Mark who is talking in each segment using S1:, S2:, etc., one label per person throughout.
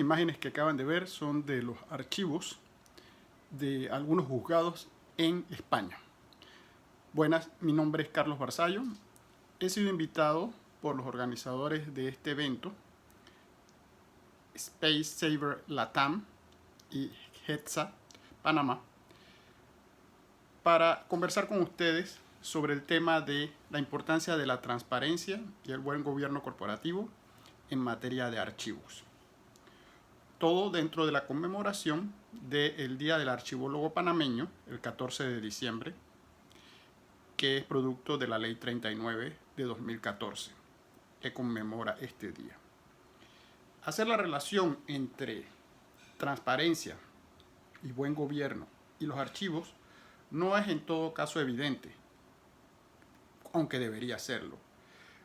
S1: imágenes que acaban de ver son de los archivos de algunos juzgados en España. Buenas, mi nombre es Carlos Barzallo. He sido invitado por los organizadores de este evento, Space Saver Latam y HETSA Panamá, para conversar con ustedes sobre el tema de la importancia de la transparencia y el buen gobierno corporativo en materia de archivos. Todo dentro de la conmemoración del Día del Archivólogo Panameño, el 14 de diciembre, que es producto de la Ley 39 de 2014, que conmemora este día. Hacer la relación entre transparencia y buen gobierno y los archivos no es en todo caso evidente, aunque debería serlo.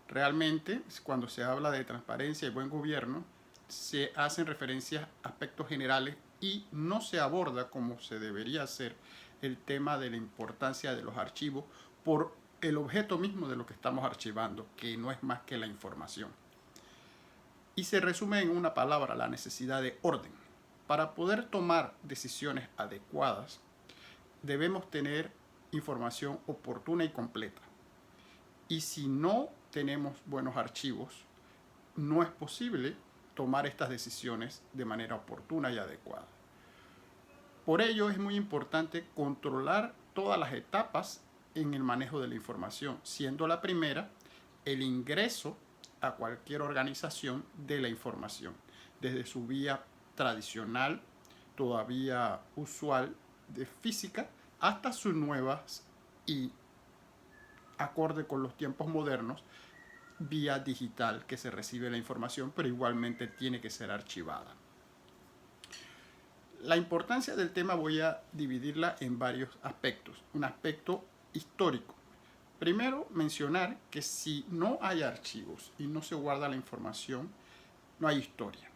S1: Realmente, cuando se habla de transparencia y buen gobierno, se hacen referencias a aspectos generales y no se aborda como se debería hacer el tema de la importancia de los archivos por el objeto mismo de lo que estamos archivando, que no es más que la información. Y se resume en una palabra: la necesidad de orden. Para poder tomar decisiones adecuadas, debemos tener información oportuna y completa. Y si no tenemos buenos archivos, no es posible tomar estas decisiones de manera oportuna y adecuada. Por ello es muy importante controlar todas las etapas en el manejo de la información, siendo la primera el ingreso a cualquier organización de la información, desde su vía tradicional, todavía usual de física, hasta sus nuevas y acorde con los tiempos modernos, vía digital, que se recibe la información, pero igualmente tiene que ser archivada. La importancia del tema voy a dividirla en varios aspectos. Un aspecto histórico. Primero, mencionar que si no hay archivos y no se guarda la información, no hay historia.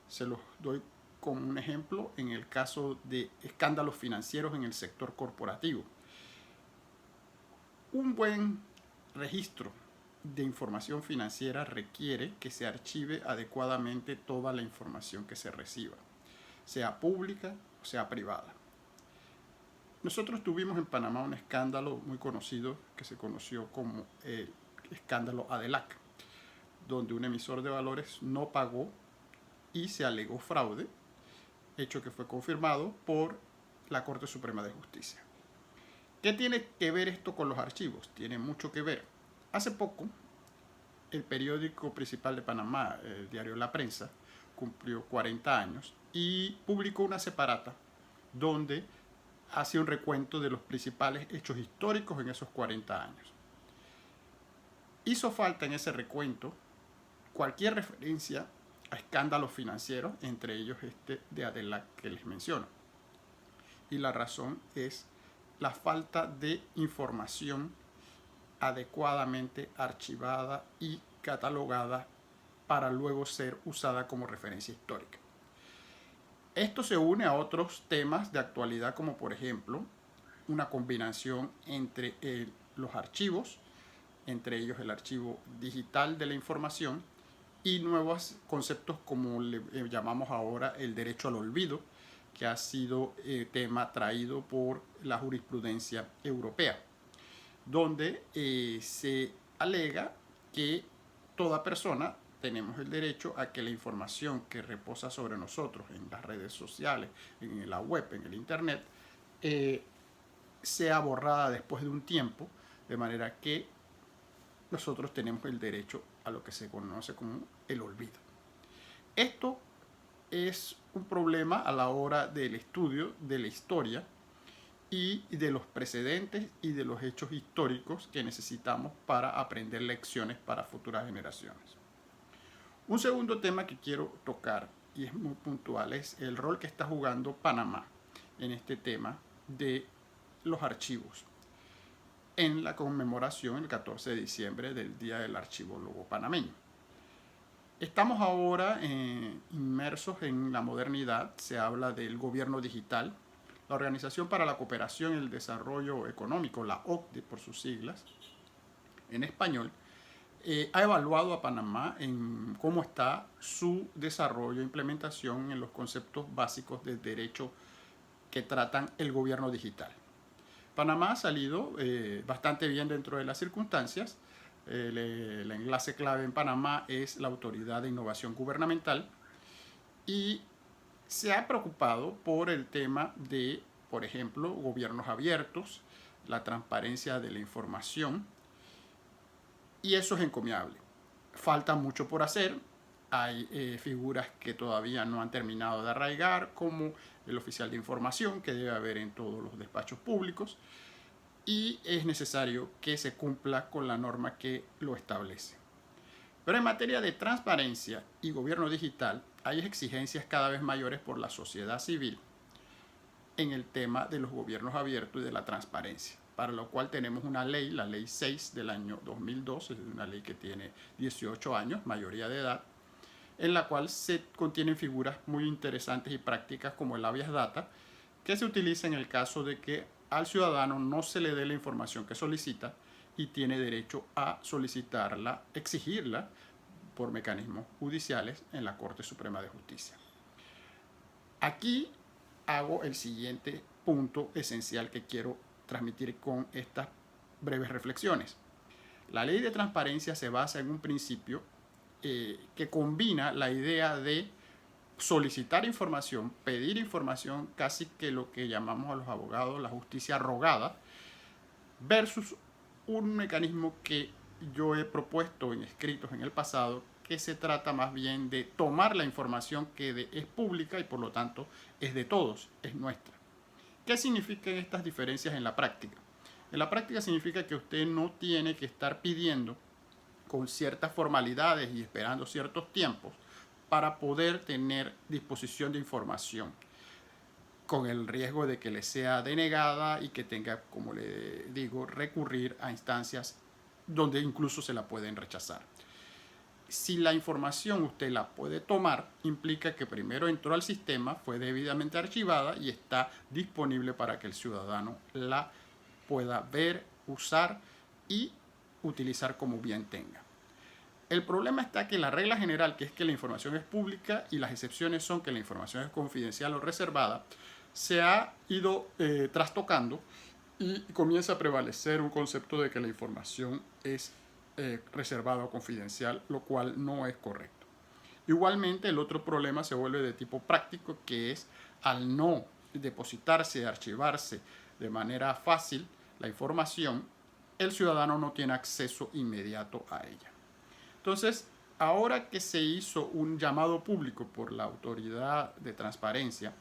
S1: Se los doy como un ejemplo en el caso de escándalos financieros en el sector corporativo. Un buen registro de información financiera requiere que se archive adecuadamente toda la información que se reciba, sea pública o sea privada. Nosotros tuvimos en Panamá un escándalo muy conocido que se conoció como el escándalo ADELAC, donde un emisor de valores no pagó y se alegó fraude, hecho que fue confirmado por la Corte Suprema de Justicia. ¿Qué tiene que ver esto con los archivos? Tiene mucho que ver. Hace poco, el periódico principal de Panamá, el diario La Prensa, cumplió 40 años y publicó una separata donde hace un recuento de los principales hechos históricos en esos 40 años. Hizo falta en ese recuento cualquier referencia a escándalos financieros, entre ellos este de Adelac que les menciono. Y la razón es la falta de información adecuadamente archivada y catalogada para luego ser usada como referencia histórica. Esto se une a otros temas de actualidad, como por ejemplo una combinación entre los archivos, entre ellos el archivo digital de la información, y nuevos conceptos como le llamamos ahora el derecho al olvido, que ha sido tema traído por la jurisprudencia europea, donde se alega que toda persona tenemos el derecho a que la información que reposa sobre nosotros en las redes sociales, en la web, en el internet, sea borrada después de un tiempo, de manera que nosotros tenemos el derecho a lo que se conoce como el olvido. Esto es un problema a la hora del estudio de la historia y de los precedentes y de los hechos históricos que necesitamos para aprender lecciones para futuras generaciones. Un segundo tema que quiero tocar, y es muy puntual, es el rol que está jugando Panamá en este tema de los archivos en la conmemoración el 14 de diciembre del Día del Archivólogo Panameño. Estamos ahora inmersos en la modernidad. Se habla del gobierno digital. La Organización para la Cooperación y el Desarrollo Económico, la OCDE por sus siglas, en español, ha evaluado a Panamá en cómo está su desarrollo e implementación en los conceptos básicos del derecho que tratan el gobierno digital. Panamá ha salido bastante bien dentro de las circunstancias. El enlace clave en Panamá es la Autoridad de Innovación Gubernamental y se ha preocupado por el tema de, por ejemplo, gobiernos abiertos, la transparencia de la información, y eso es encomiable. Falta mucho por hacer. Hay figuras que todavía no han terminado de arraigar, como el oficial de información que debe haber en todos los despachos públicos, y es necesario que se cumpla con la norma que lo establece. Pero en materia de transparencia y gobierno digital hay exigencias cada vez mayores por la sociedad civil en el tema de los gobiernos abiertos y de la transparencia, para lo cual tenemos una ley, la ley 6 del año 2002, es una ley que tiene 18 años, mayoría de edad, en la cual se contienen figuras muy interesantes y prácticas como el habeas data, que se utiliza en el caso de que al ciudadano no se le dé la información que solicita y tiene derecho a solicitarla, exigirla por mecanismos judiciales en la Corte Suprema de Justicia. Aquí hago el siguiente punto esencial que quiero transmitir con estas breves reflexiones. La ley de transparencia se basa en un principio que combina la idea de solicitar información, pedir información, casi que lo que llamamos a los abogados la justicia rogada, versus un mecanismo que yo he propuesto en escritos en el pasado, que se trata más bien de tomar la información que es pública y por lo tanto es de todos, es nuestra. ¿Qué significan estas diferencias en la práctica? En la práctica significa que usted no tiene que estar pidiendo con ciertas formalidades y esperando ciertos tiempos para poder tener disposición de información, con el riesgo de que le sea denegada y que tenga, como le digo, recurrir a instancias donde incluso se la pueden rechazar. Si la información usted la puede tomar, implica que primero entró al sistema, fue debidamente archivada y está disponible para que el ciudadano la pueda ver, usar y utilizar como bien tenga. El problema está que la regla general, que es que la información es pública y las excepciones son que la información es confidencial o reservada, se ha ido trastocando y comienza a prevalecer un concepto de que la información es reservada o confidencial, lo cual no es correcto. Igualmente, el otro problema se vuelve de tipo práctico, que es al no depositarse, archivarse de manera fácil la información, el ciudadano no tiene acceso inmediato a ella. Entonces, ahora que se hizo un llamado público por la Autoridad de Transparencia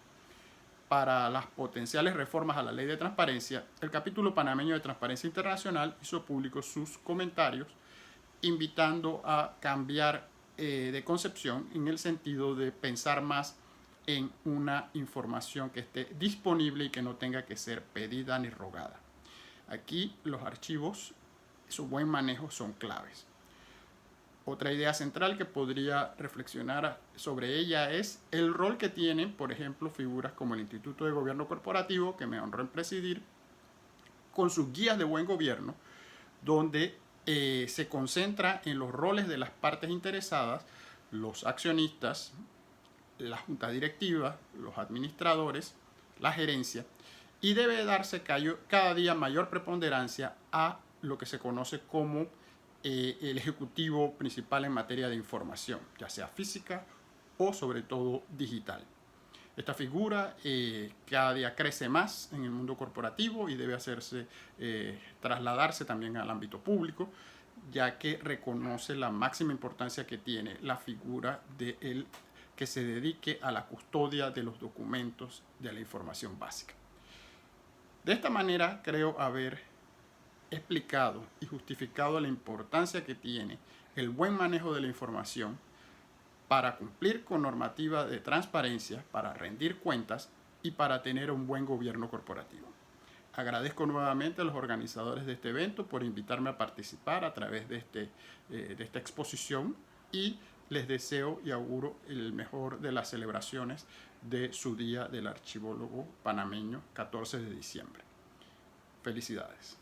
S1: para las potenciales reformas a la Ley de Transparencia, el capítulo panameño de Transparencia Internacional hizo públicos sus comentarios invitando a cambiar de concepción en el sentido de pensar más en una información que esté disponible y que no tenga que ser pedida ni rogada. Aquí los archivos, su buen manejo son claves. Otra idea central que podría reflexionar sobre ella es el rol que tienen, por ejemplo, figuras como el Instituto de Gobierno Corporativo, que me honro en presidir, con sus guías de buen gobierno, donde se concentra en los roles de las partes interesadas, los accionistas, la junta directiva, los administradores, la gerencia, y debe darse cada día mayor preponderancia a lo que se conoce como el ejecutivo principal en materia de información, ya sea física o sobre todo digital. Esta figura cada día crece más en el mundo corporativo y debe trasladarse también al ámbito público, ya que reconoce la máxima importancia que tiene la figura de él que se dedique a la custodia de los documentos de la información básica. De esta manera creo haber explicado y justificado la importancia que tiene el buen manejo de la información para cumplir con normativa de transparencia, para rendir cuentas y para tener un buen gobierno corporativo. Agradezco nuevamente a los organizadores de este evento por invitarme a participar a través de esta exposición y les deseo y auguro el mejor de las celebraciones de su Día del Archivólogo Panameño, 14 de diciembre. Felicidades.